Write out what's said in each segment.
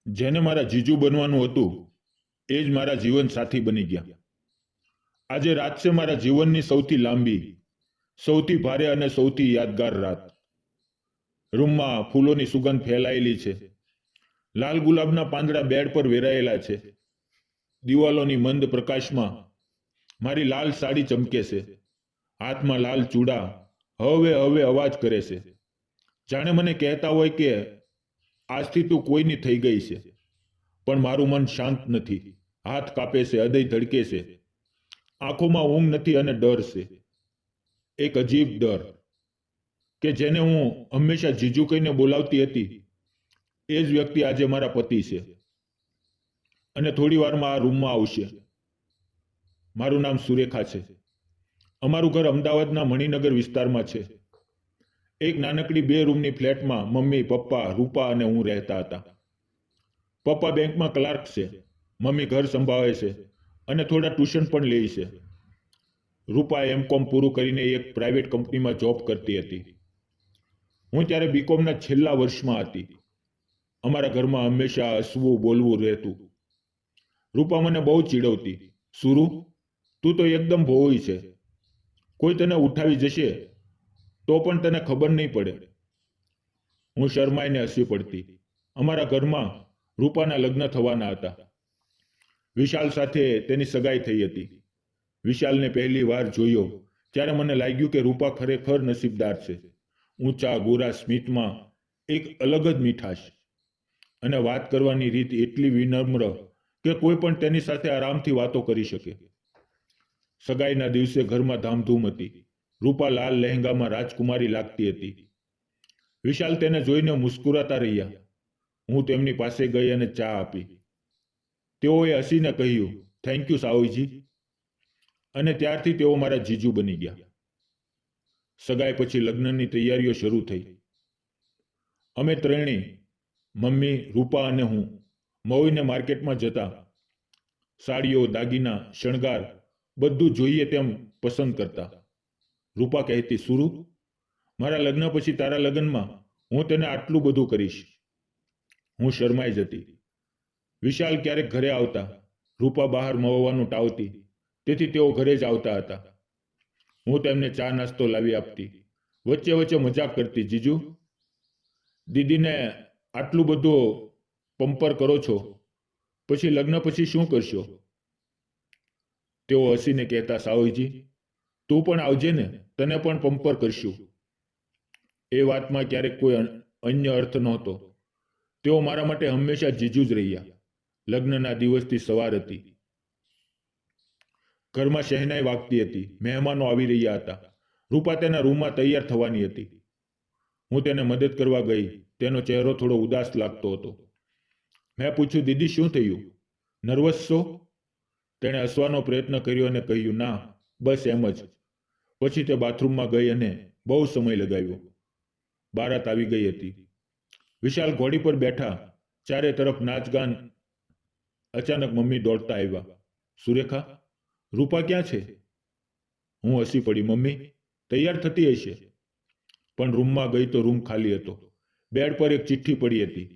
જેને મારા જીજુ બનવાનું હતું એ જ મારા જીવન સાથી બની ગયા. આજે રાત છે મારા જીવનની સૌથી લાંબી, સૌથી ભારે અને સૌથી યાદગાર રાત. રૂમમાં ફૂલોની સુગંધ ફેલાયેલી છે. લાલ ગુલાબના પાંદડા બેડ પર વેરાયેલા છે. દિવાલોની મંદ પ્રકાશમાં મારી લાલ સાડી ચમકે છે. હાથમાં લાલ ચૂડા હવે હવે અવાજ કરે છે, જાણે મને કહેતા હોય કે આજથી તું કોઈની થઈ ગઈ છે. પણ મારું મન શાંત નથી. હાથ કાપે છે, હૃદય ધડકે છે, આંખોમાં ઊંઘ નથી અને ડર છે. એક અજીબ ડર કે જેને હું હંમેશા જીજુ કહીને બોલાવતી હતી એ જ વ્યક્તિ આજે મારા પતિ છે અને થોડી વારમાં આ રૂમમાં આવશે. મારું નામ સુરેખા છે. અમારું ઘર અમદાવાદના મણિનગર વિસ્તારમાં છે. એક નાનકડી 2 રૂમની ફ્લેટમાં મમ્મી, પપ્પા, રૂપા અને હું રહેતા હતા. પપ્પા બેંકમાં ક્લાર્ક છે, મમ્મી ઘર સંભાળે છે અને થોડા ટ્યુશન પણ લે છે. રૂપા એમકોમ પૂરું કરીને એક પ્રાઇવેટ કંપનીમાં જોબ કરતી હતી. હું ત્યારે બીકોમના છેલ્લા વર્ષમાં હતી. અમારા ઘરમાં હંમેશા હસવું બોલવું રહેતું. રૂપા મને બહુ ચીડવતી. સુરુ, તું તો એકદમ ભોળી છે. કોઈ તને ઉઠાવી જશે તો પણ તને ખબર નહીં પડે. હું શરમાઈને હસી પડતી. અમારા ઘરમાં રૂપાના લગ્ન થવાના હતા. વિશાલ સાથે તેની સગાઈ થઈ હતી. વિશાલને પહેલી વાર જોયો ત્યારે મને લાગ્યું કે રૂપા ખરેખર નસીબદાર છે. ઊંચા ગોરા સ્મિતમાં એક અલગ જ મીઠાશ અને વાત કરવાની રીત એટલી વિનમ્ર કે કોઈ પણ તેની સાથે આરામથી વાતો કરી શકે. સગાઈના દિવસે ઘરમાં ધામધૂમ હતી. રૂપા લાલ લહેંગામાં રાજકુમારી લાગતી હતી. વિશાલ તેને જોઈને મુસ્કુરાતા રહ્યા. હું તેમની પાસે ગઈ અને ચા આપી. તેઓએ હસીને કહ્યું, થેન્ક યુ સાવઈજી. અને ત્યારથી તેઓ મારા જીજુ બની ગયા. સગાઈ પછી લગ્નની તૈયારીઓ શરૂ થઈ. અમે ત્રણેય, મમ્મી, રૂપા અને હું, મોવીને માર્કેટમાં જતા. સાડીઓ, દાગીના, શણગાર બધું જોઈએ તેમ પસંદ કરતા. રૂપા કહેતી, સુરુ, મારા લગ્ન પછી તારા લગ્નમાં હું તને આટલું બધું કરીશ. હું શરમાઈ જતી. વિશાલ ક્યારેક ઘરે આવતા. રૂપા બહાર મળવાનું ટાળતી, તેથી તેઓ ઘરે જ આવતા હતા. હું તેમને ચા નાસ્તો લાવી આપતી. વચ્ચે વચ્ચે મજાક કરતી, જીજુ, દીદીને આટલું બધું પંપર કરો છો, પછી લગ્ન પછી શું કરશો? તેઓ હસીને કહેતા, સાવઈજી, તું પણ આવજે ને, તને પણ પંપર કરશું. એ વાતમાં ક્યારેક કોઈ અન્ય અર્થ નહોતો. તેઓ મારા માટે હંમેશા જીજુ જ રહ્યા. લગ્નના દિવસથી સવાર હતી. ઘરમાં શહેનાઈ વાગતી હતી. મહેમાનો આવી રહ્યા હતા. રૂપા તેના રૂમમાં તૈયાર થવાની હતી. હું તેને મદદ કરવા ગઈ. તેનો ચહેરો થોડો ઉદાસ લાગતો હતો. મેં પૂછ્યું, દીદી શું થયું? નર્વસ છો? તેણે હસવાનો પ્રયત્ન કર્યો અને કહ્યું, ના, બસ એમ જ. પછી તે બાથરૂમમાં ગઈ અને બહુ સમય લગાવ્યો. બારાત આવી ગઈ હતી. વિશાલ ઘોડી પર બેઠા. ચારે તરફ નાચગાન. અચાનક મમ્મી દોડતા આવ્યા. સુરેખા, રૂપા ક્યાં છે? હું હસી પડી. મમ્મી તૈયાર થતી હશે. પણ રૂમમાં ગઈ તો રૂમ ખાલી હતો. બેડ પર એક ચિઠ્ઠી પડી હતી.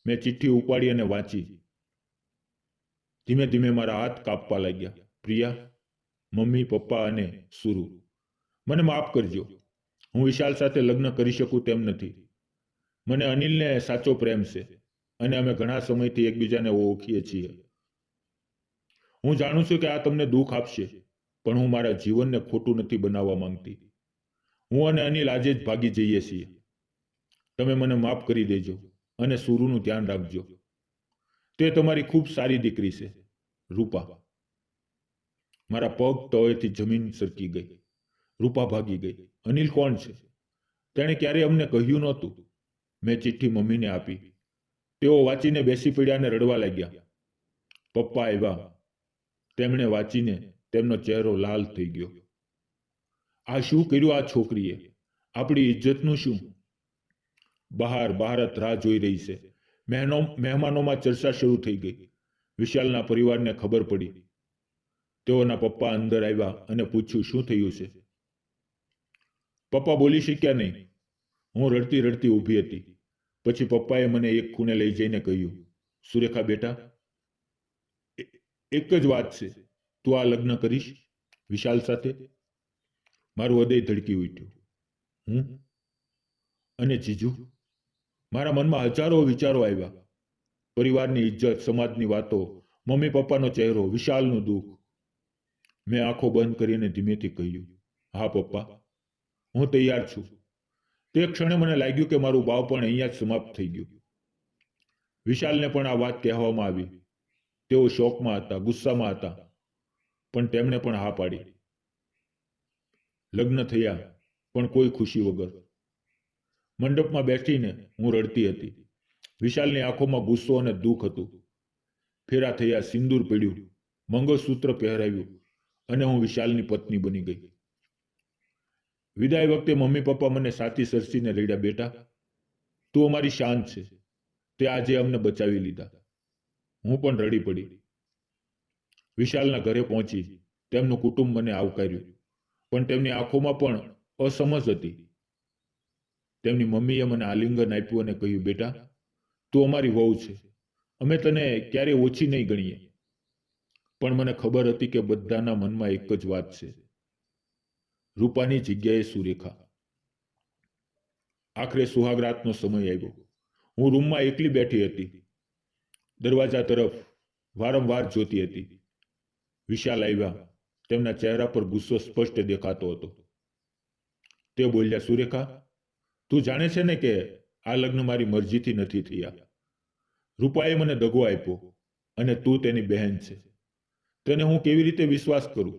મેં ચિઠ્ઠી ઉપાડી અને વાંચી. ધીમે ધીમે મારા હાથ કાપવા લાગ્યા. પ્રિયા, મમ્મી, પપ્પા અને સુરુ, મને માફ કરજો. હું વિશાલ સાથે લગ્ન કરી શકું તેમ નથી. મને અનિલને સાચો પ્રેમ છે અને અમે ઘણા સમયથી એકબીજાને ઓળખીએ છીએ. હું જાણું છું કે આ તમને દુઃખ આપશે, પણ હું મારા જીવનને ખોટું નથી બનાવવા માંગતી. હું અને અનિલ આજે જ ભાગી જઈએ છીએ. તમે મને માફ કરી દેજો અને સુરુનું ધ્યાન રાખજો. તે તમારી ખૂબ સારી દીકરી છે. રૂપા. મારા પગ તળેથી જમીન સરકી ગઈ. રૂપા ભાગી ગઈ. અનિલ કોણ છે? તેણે ક્યારેય અમને કહ્યું નહોતું. મેં ચિઠ્ઠી મમ્મીને આપી. તેઓ વાંચીને બેસી પડ્યા અને રડવા લાગ્યા. પપ્પા આવ્યા. તેમણે વાંચીને તેમનો ચહેરો લાલ થઈ ગયો. આ શું કર્યું આ છોકરીએ? આપણી ઇજ્જતનું શું? બહાર ભારત રાહ જોઈ રહી છે. મહેમાનોમાં ચર્ચા શરૂ થઈ ગઈ. વિશાલના પરિવારને ખબર પડી. તેઓના પપ્પા અંદર આવ્યા અને પૂછ્યું, શું થયું છે? પપ્પા બોલી શક્યા નહીં. હું રડતી રડતી ઊભી હતી. પછી પપ્પાએ મને એક ખૂણે લઈ જઈને કહ્યું, સુરેખા બેટા, એક જ વાત છે, તું આ લગ્ન કરીશ વિશાલ સાથે? મારું હૃદય ધડકી ઉઠ્યું. હું અને જીજુ? મારા મનમાં હજારો વિચારો આવ્યા. પરિવારની ઇજ્જત, સમાજની વાતો, મમ્મી પપ્પાનો ચહેરો, વિશાલનું દુઃખ. મેં આંખો બંધ કરીને ધીમેથી કહ્યું, હા પપ્પા, હું તૈયાર છું. તે ક્ષણે મને લાગ્યું કે મારું બાળપણ અહીંયા જ સમાપ્ત થઈ ગયું. વિશાલને પણ આ વાત કહેવામાં આવી. તેઓ શોકમાં હતા, ગુસ્સામાં હતા, પણ તેમણે પણ હા પાડી. લગ્ન થયા, પણ કોઈ ખુશી વગર. મંડપમાં બેઠીને હું રડતી હતી. વિશાલની આંખોમાં ગુસ્સો અને દુઃખ હતું. ફેરા થયા, સિંદૂર પડ્યું, મંગળસૂત્ર પહેરાવ્યું અને હું વિશાલની પત્ની બની ગઈ. વિદાય વખતે મમ્મી પપ્પા મને સાથી સરસીને રડ્યા, બેટા, તું અમારી શાન છે, તે આજે અમને બચાવી લીધા. હું પણ રડી પડી. વિશાલના ઘરે પહોંચી તેમનું કુટુંબ મને આવકાર્યું, પણ તેમની આંખોમાં પણ અસમજ હતી. તેમની મમ્મીએ મને આલિંગન આપ્યું અને કહ્યું, બેટા, તું અમારી વહુ છે, અમે તને ક્યારેય ઓછી નહીં ગણીએ. પણ મને ખબર હતી કે બધાના મનમાં એક જ વાત છે, રૂપાની જગ્યાએ સુરેખા. આખરે સુહાગરાતનો સમય આવ્યો. હું રૂમમાં એકલી બેઠી હતી. દરવાજા તરફ વારંવાર જોતી હતી. વિશાલ આવ્યા. તેમના ચહેરા પર ગુસ્સો સ્પષ્ટ દેખાતો હતો. તે બોલ્યા, સુરેખા, તું જાણે છે ને કે આ લગ્ન મારી મરજીથી નથી થયા. રૂપાએ મને દગો આપ્યો અને તું તેની બહેન છે. તેને હું કેવી રીતે વિશ્વાસ કરું?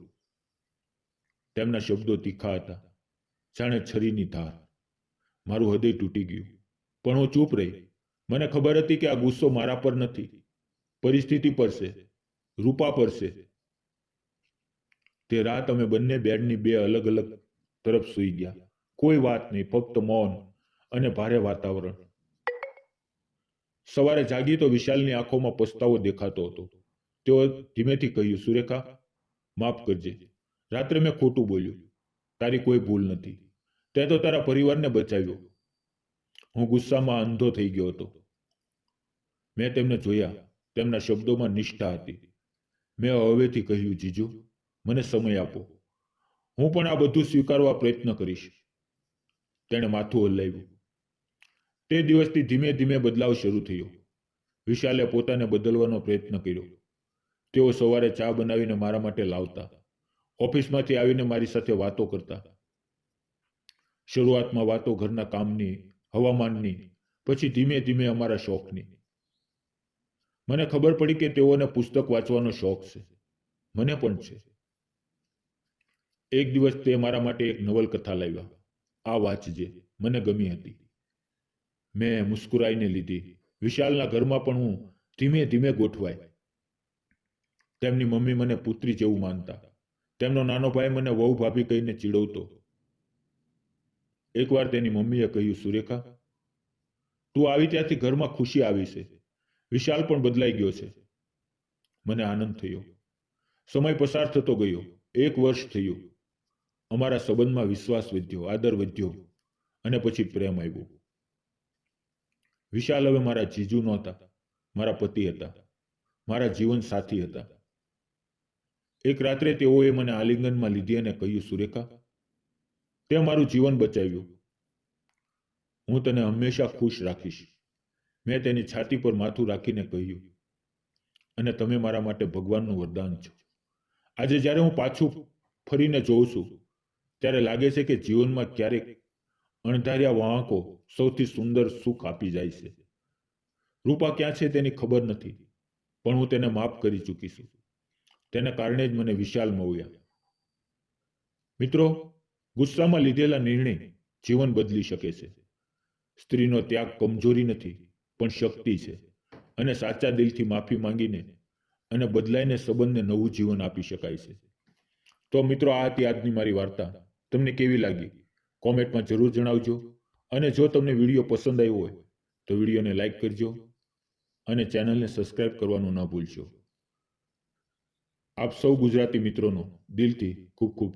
તેમના શબ્દો તીખા હતા, જાણે છરીની ધાર. મારું હૃદય તૂટી ગયું, પણ હું ચૂપ રહી. મને ખબર હતી કે આ ગુસ્સો મારા પર નથી, પરિસ્થિતિ પર છે, રૂપા પર છે. તે રાત અમે બંને બેડની બે અલગ અલગ તરફ સૂઈ ગયા. કોઈ વાત નહીં, ફક્ત મૌન અને ભારે વાતાવરણ. સવારે જાગી તો વિશાલની આંખોમાં પસ્તાવો દેખાતો હતો. તેઓ ધીમેથી કહ્યું, સુરેખા, માફ કરજે, રાત્રે મેં ખોટું બોલ્યું. તારી કોઈ ભૂલ નથી. તે તો તારા પરિવારને બચાવ્યો. હું ગુસ્સામાં અંધો થઈ ગયો હતો. મેં તેમને જોયા. તેમના શબ્દોમાં નિષ્ઠા હતી. મેં હવેથી કહ્યું, જીજુ, મને સમય આપો. હું પણ આ બધું સ્વીકારવા પ્રયત્ન કરીશ. તેણે માથું હલાવ્યું. તે દિવસથી ધીમે ધીમે બદલાવ શરૂ થયો. વિશાલે પોતાને બદલવાનો પ્રયત્ન કર્યો. તેઓ સવારે ચા બનાવીને મારા માટે લાવતા. ઓફિસમાંથી આવીને મારી સાથે વાતો કરતા. શરૂઆતમાં વાતો ઘરના કામની, હવામાનની, પછી ધીમે ધીમે અમારા શોખની. મને ખબર પડી કે તેઓને પુસ્તક વાંચવાનો શોખ છે. મને પણ છે. એક દિવસ તે મારા માટે એક નવલકથા લાવ્યા. આ વાંચજે, મને ગમી હતી. મેં મુસ્કુરાઈને લીધી. વિશાલના ઘરમાં પણ હું ધીમે ધીમે ગોઠવાય. તેમની મમ્મી મને પુત્રી જેવું માનતા. તેમનો નાનો ભાઈ મને વહુ ભાભી કહીને ચીડવતો. એકવાર તેની મમ્મીએ કહ્યું, સુરેખા, તું આવી ત્યાંથી ઘરમાં ખુશી આવી છે. વિશાલ પણ બદલાઈ ગયો છે. મને આનંદ થયો. સમય પસાર થતો ગયો. 1 વર્ષ થયું. અમારા સંબંધમાં વિશ્વાસ વધ્યો, આદર વધ્યો અને પછી પ્રેમ આવ્યો. વિશાલ હવે મારા જીજુ નહોતા, મારા પતિ હતા, મારા જીવન સાથી હતા. એક રાત્રે તેઓએ મને આલિંગનમાં લીધી અને કહ્યું, સુરેખા, તે મારું જીવન બચાવ્યું. હું તને હંમેશા ખુશ રાખીશ. મેં તેની છાતી પર માથું રાખીને કહ્યું, અને તમે મારા માટે ભગવાનનું વરદાન છો. આજે જ્યારે હું પાછું ફરીને જોઉં છું, ત્યારે લાગે છે કે જીવનમાં ક્યારેક અણધાર્યા વાહકો સૌથી સુંદર સુખ આપી જાય છે. રૂપા ક્યાં છે તેની ખબર નથી, પણ હું તેને માફ કરી ચૂકી છું. તેને કારણે જ મને વિશાલ મળ્યા. મિત્રો, ગુસ્સામાં લીધેલા નિર્ણય જીવન બદલી શકે છે. સ્ત્રીનો ત્યાગ કમજોરી નથી, પણ શક્તિ છે. અને સાચા દિલથી માફી માંગીને અને બદલાઈને સંબંધને નવું જીવન આપી શકાય છે. તો મિત્રો, આ હતી આજની મારી વાર્તા. તમને કેવી લાગી કોમેન્ટમાં જરૂર જણાવજો. અને જો તમને વિડીયો પસંદ આવ્યો હોય તો વિડીયોને લાઈક કરજો અને ચેનલને સબસ્ક્રાઇબ કરવાનું ન ભૂલશો. આપ સૌ ગુજરાતી મિત્રોનો દિલથી ખૂબ ખૂબ